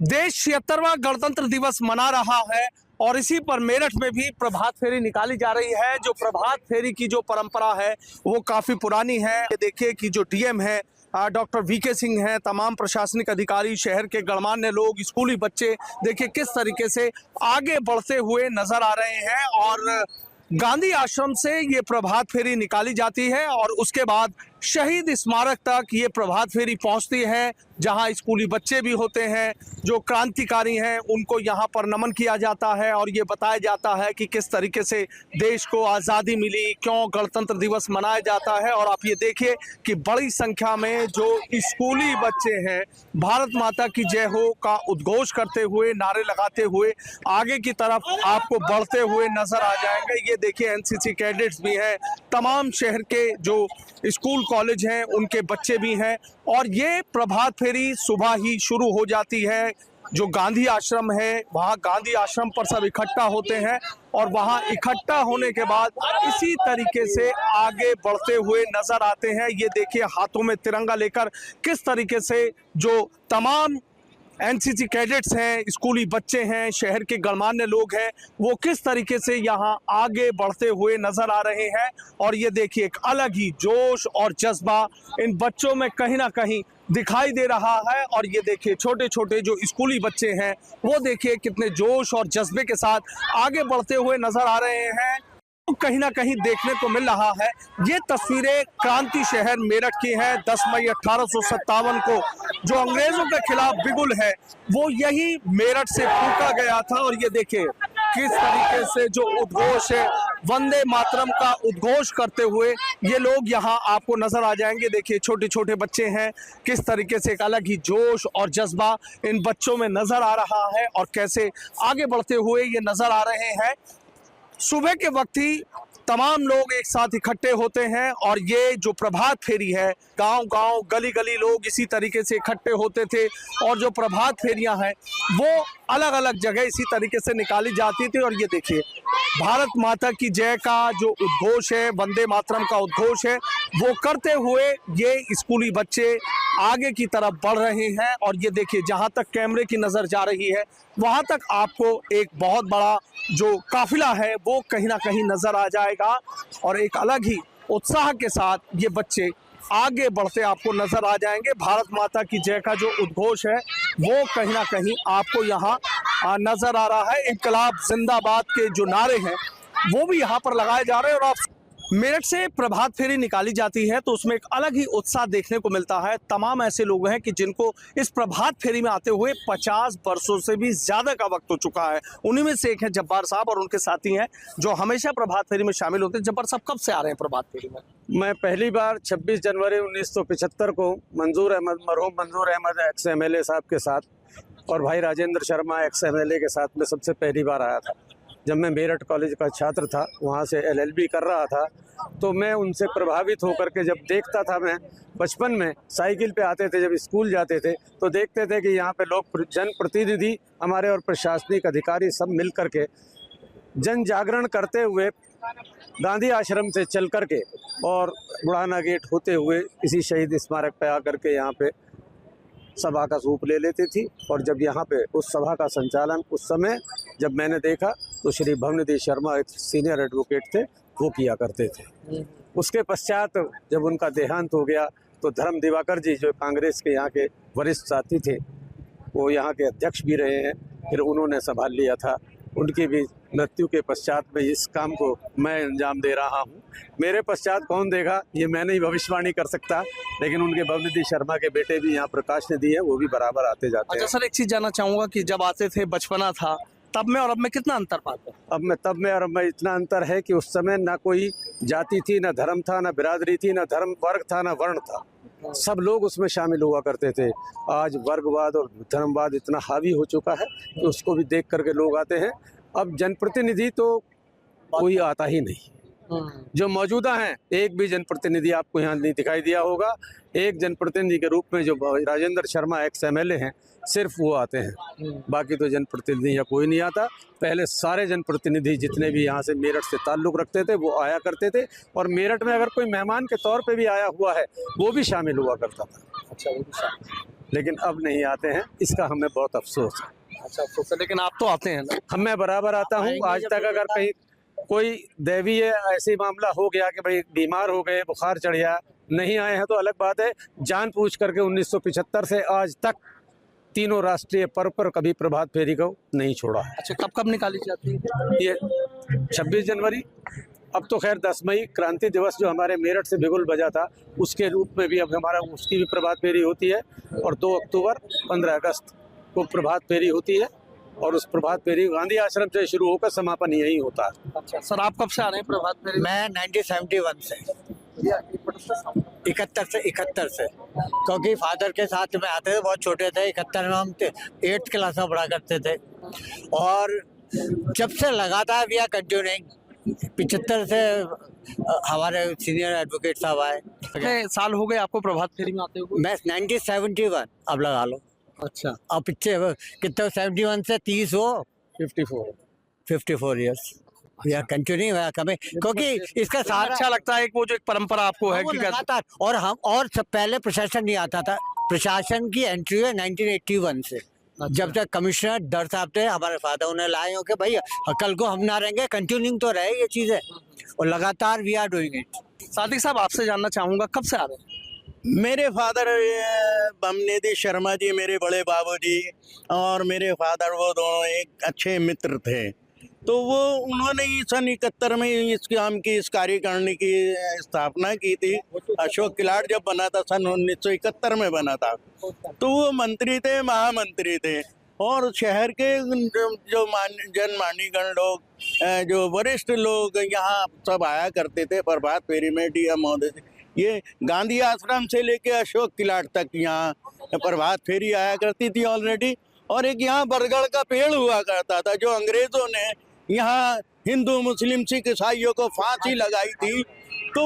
देश 76वां गणतंत्र दिवस मना रहा है और इसी पर मेरठ में भी प्रभात फेरी निकाली जा रही है। जो प्रभात फेरी की जो परंपरा है वो काफी पुरानी है। ये देखिए कि जो डीएम है डॉक्टर वीके सिंह हैं, तमाम प्रशासनिक अधिकारी, शहर के गणमान्य लोग, स्कूली बच्चे देखिए किस तरीके से आगे बढ़ते हुए नजर आ रहे हैं। और गांधी आश्रम से ये प्रभात फेरी निकाली जाती है और उसके बाद शहीद स्मारक तक ये प्रभात फेरी पहुंचती है, जहां स्कूली बच्चे भी होते हैं, जो क्रांतिकारी हैं, उनको यहां पर नमन किया जाता है और ये बताया जाता है कि किस तरीके से देश को आज़ादी मिली, क्यों गणतंत्र दिवस मनाया जाता है। और आप ये देखिए कि बड़ी संख्या में जो स्कूली बच्चे हैं भारत माता की जय हो का उद्घोष करते हुए, नारे लगाते हुए आगे की तरफ आपको बढ़ते हुए नजर आ जाएंगे। ये देखिए एनसीसी कैडेट्स भी हैं, तमाम शहर के जो स्कूल कॉलेज हैं उनके बच्चे भी हैं और ये प्रभात फेरी सुबह ही शुरू हो जाती है। जो गांधी आश्रम है वहाँ गांधी आश्रम पर सब इकट्ठा होते हैं और वहाँ इकट्ठा होने के बाद इसी तरीके से आगे बढ़ते हुए नजर आते हैं। ये देखिए हाथों में तिरंगा लेकर किस तरीके से जो तमाम एनसीसी कैडेट्स हैं, स्कूली बच्चे हैं, शहर के गणमान्य लोग हैं, वो किस तरीके से यहाँ आगे बढ़ते हुए नजर आ रहे हैं। और ये देखिए एक अलग ही जोश और जज्बा इन बच्चों में कहीं ना कहीं दिखाई दे रहा है। और ये देखिए छोटे छोटे जो स्कूली बच्चे हैं वो देखिए कितने जोश और जज्बे के साथ आगे बढ़ते हुए नजर आ रहे हैं। तो कहीं ना कहीं देखने को मिल रहा है। ये तस्वीरें क्रांति शहर मेरठ की हैं। 10 मई 1857 को जो अंग्रेजों के खिलाफ बिगुल है वो यही मेरठ से फूंका गया था। और ये देखिए किस तरीके से जो उद्घोष है, वंदे मातरम का उद्घोष करते हुए ये लोग यहाँ आपको नजर आ जाएंगे। देखिए छोटे छोटे बच्चे हैं, किस तरीके से एक अलग ही जोश और जज्बा इन बच्चों में नजर आ रहा है और कैसे आगे बढ़ते हुए ये नजर आ रहे हैं। सुबह के वक्त ही तमाम लोग एक साथ इकट्ठे होते हैं और ये जो प्रभात फेरी है, गांव गांव गली गली लोग इसी तरीके से इकट्ठे होते थे और जो प्रभात फेरियां हैं वो अलग अलग जगह इसी तरीके से निकाली जाती थी। और ये देखिए भारत माता की जय का जो उद्घोष है, वंदे मातरम का उद्घोष है, वो करते हुए ये स्कूली बच्चे आगे की तरफ बढ़ रहे हैं। और ये देखिए जहां तक कैमरे की नजर जा रही है वहां तक आपको एक बहुत बड़ा जो काफिला है वो कहीं ना कहीं नजर आ जाएगा और एक अलग ही उत्साह के साथ ये बच्चे आगे बढ़ते आपको नजर आ जाएंगे। भारत माता की जय का जो उद्घोष है वो कहीं ना कहीं आपको यहाँ नजर आ रहा है। इनकलाब जिंदाबाद के जो नारे हैं वो भी यहाँ पर लगाए जा रहे हैं। और आप मेरठ से प्रभात फेरी निकाली जाती है तो उसमें एक अलग ही उत्साह देखने को मिलता है। तमाम ऐसे लोग हैं कि जिनको इस प्रभात फेरी में आते हुए 50 वर्षों से भी ज्यादा का वक्त हो चुका है। उन्हीं में से एक है जब्बार साहब और उनके साथी हैं जो हमेशा प्रभात फेरी में शामिल होते हैं। जब्बार साहब कब से आ रहे हैं प्रभात फेरी में? मैं पहली बार 26 जनवरी 1975 को मरहूम मंजूर अहमद एक्स MLA साहब के साथ और भाई राजेंद्र शर्मा एक्स MLA के साथ में सबसे पहली बार आया था। जब मैं मेरठ कॉलेज का छात्र था, वहाँ से LLB कर रहा था, तो मैं उनसे प्रभावित होकर के जब देखता था, मैं बचपन में साइकिल पे आते थे, जब स्कूल जाते थे तो देखते थे कि यहाँ पे लोग जनप्रतिनिधि हमारे और प्रशासनिक अधिकारी सब मिल करके जन जागरण करते हुए गांधी आश्रम से चल करके और बुढ़ाना गेट होते हुए इसी शहीद स्मारक पे आकर के यहाँ पे सभा का रूप ले लेती थी। और जब यहाँ पे उस सभा का संचालन उस समय जब मैंने देखा तो श्री भवनिधि शर्मा एक सीनियर एडवोकेट थे, वो किया करते थे। उसके पश्चात जब उनका देहांत हो गया तो धर्म दिवाकर जी जो कांग्रेस के यहाँ के वरिष्ठ साथी थे, वो यहाँ के अध्यक्ष भी रहे हैं, फिर उन्होंने संभाल लिया था। उनकी भी मृत्यु के पश्चात में इस काम को मैं अंजाम दे रहा हूँ। मेरे पश्चात कौन देगा ये मैं नहीं भविष्यवाणी कर सकता, लेकिन उनके भवनिधि शर्मा के बेटे भी यहाँ प्रकाश ने दी है, वो भी बराबर आते जाते हैं। अच्छा सर, एक चीज जानना चाहूंगा कि जब आते थे, बचपना था, तब में और अब में कितना अंतर पाते हैं? तब में और अब में इतना अंतर है कि उस समय ना कोई जाति थी, ना धर्म था, ना बिरादरी थी, ना धर्म वर्ग था, ना वर्ण था, सब लोग उसमें शामिल हुआ करते थे। आज वर्गवाद और धर्मवाद इतना हावी हो चुका है कि उसको भी देख करके लोग आते हैं। अब जनप्रतिनिधि तो कोई आता ही नहीं, जो मौजूदा हैं एक भी जनप्रतिनिधि आपको यहाँ नहीं दिखाई दिया होगा। एक जनप्रतिनिधि के रूप में जो राजेंद्र शर्मा एक्स MLA हैं, सिर्फ वो आते हैं, बाकी तो जनप्रतिनिधि या कोई नहीं आता। पहले सारे जनप्रतिनिधि जितने भी यहाँ से मेरठ से ताल्लुक़ रखते थे वो आया करते थे और मेरठ में अगर कोई मेहमान के तौर पे भी आया हुआ है वो भी शामिल हुआ करता था। अच्छा, वो भी शामिल। लेकिन अब नहीं आते हैं, इसका हमें बहुत अफसोस है। अच्छा अफसोस है, लेकिन आप तो आते हैं ना। मैं बराबर आता हूँ। आज तक अगर कहीं कोई दैवीय ऐसी मामला हो गया कि भाई बीमार हो गए, बुखार चढ़ गया, नहीं आए हैं तो अलग बात है। जान पूछ करके 1975 से आज तक तीनों राष्ट्रीय पर्व पर कभी प्रभात फेरी को नहीं छोड़ा है। अच्छा कब कब निकाली जाती है? ये 26 जनवरी, अब तो खैर 10 मई क्रांति दिवस जो हमारे मेरठ से बिगुल बजा था, उसके रूप में भी अब हमारा उसकी भी प्रभात फेरी होती है। और 2 अक्टूबर 15 अगस्त को प्रभात फेरी होती है, और उस प्रभात फेरी गांधी आश्रम से शुरू होकर समापन यही होता है। अच्छा सर, आप कब से आ रहे हैं प्रभात फेरी? मैं 1971 से 71 से क्योंकि फादर के साथ में आते थे, बहुत छोटे थे। 71 में हम 8th क्लास में पढ़ा करते थे, और जब से लगातार वी आर कंटिन्यूइंग। 75 से हमारे सीनियर एडवोकेट साहब आए। कितने साल हो गए आपको प्रभात फेरी में आते हुए? मैं 1971, अब लगा लो। अच्छा अब पीछे कितने 71 से 30 हो 54 ईयर्स वी आर कंटिन्यूइंग कमें, क्योंकि इसका सारा अच्छा लगता है कि वो जो एक परंपरा आपको है वो कि लगातार। और सब पहले प्रशासन नहीं आता था। प्रशासन की एंट्री है 1981 से। जब तक कमिश्नर दर साहब थे, हमारे फादर उन्हें लाए हो कि भाई कल को हम ना रहेंगे, कंटिन्यूइंग तो रहे ये चीज़ है, और लगातार we are doing it. Sadiq साहब आपसे जानना चाहूंगा कब से आ रहे हैं? मेरे फादर बमनेदी शर्मा जी, मेरे बड़े बाबूजी और मेरे फादर, वो दोनों एक अच्छे मित्र थे। तो वो उन्होंने ही सन 71 में इस काम की, इस कार्यकारिणी की स्थापना की थी। अशोक किलाट जब बना था सन 1971 में बना था, तो वो मंत्री थे, महामंत्री थे। और शहर के जो जनमाननीगण लोग, जो वरिष्ठ लोग यहाँ सब आया करते थे प्रभात फेरी में। डीएम महोदय से ये गांधी आश्रम से लेके अशोक किलाट तक यहाँ प्रभात फेरी आया करती थी ऑलरेडी। और एक यहाँ बरगद का पेड़ हुआ करता था, जो अंग्रेजों ने यहाँ हिंदू मुस्लिम सिख ईसाइयों को फांसी लगाई थी। तो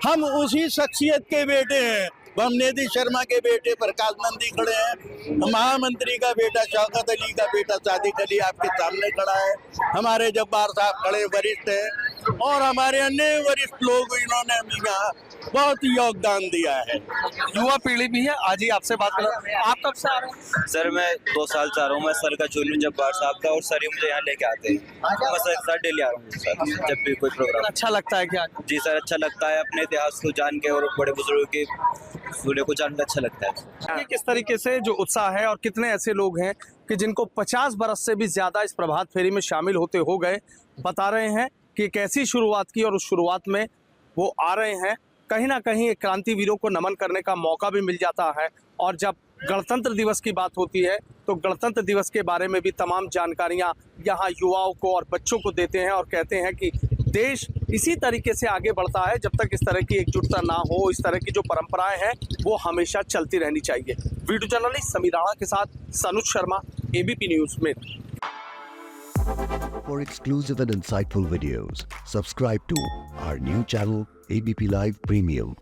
हम उसी शख्सियत के बेटे हैं। बमनेदी शर्मा के बेटे प्रकाश नंदी खड़े हैं, महामंत्री का बेटा शौकत अली का बेटा सादिक अली आपके सामने खड़ा है, हमारे जब्बार साहब खड़े वरिष्ठ हैं, और हमारे अन्य वरिष्ठ लोग, इन्होंने यहाँ बहुत योगदान दिया है। युवा पीढ़ी भी है। आज ही आपसे बात कर, आप कब से आ रहे हैं? सर मैं 2 साल से आ रहा हूँ। मैं सर का जूनियर जब्बार साहब का, और सर ही मुझे यहाँ लेके आते हैं। मैं सर के साथ डेली आ रहा हूँ सर, जब भी कोई प्रोग्राम। अच्छा लगता है क्या? जी सर, अच्छा लगता है अपने इतिहास को जान के, और बड़े बुजुर्गों के सूर्य को जान के अच्छा लगता है। ये किस तरीके से जो उत्साह है, और कितने ऐसे लोग हैं कि जिनको 50 बरस से भी ज्यादा इस प्रभात फेरी में शामिल होते हो गए, बता रहे हैं कि कैसी शुरुआत की, और उस शुरुआत में वो आ रहे हैं। कहीं ना कहीं एक क्रांतिवीरों को नमन करने का मौका भी मिल जाता है। और जब गणतंत्र दिवस की बात होती है, तो गणतंत्र दिवस के बारे में भी तमाम जानकारियां यहाँ युवाओं को और बच्चों को देते हैं, और कहते हैं कि देश इसी तरीके से आगे बढ़ता है जब तक इस तरह की एकजुटता ना हो। इस तरह की जो परंपराएं हैं वो हमेशा चलती रहनी चाहिए। वीडियो जर्नलिस्ट समीर राणा के साथ सनुज शर्मा, एबीपी न्यूज में। For exclusive and insightful videos, subscribe to our new channel ABP Live Premium.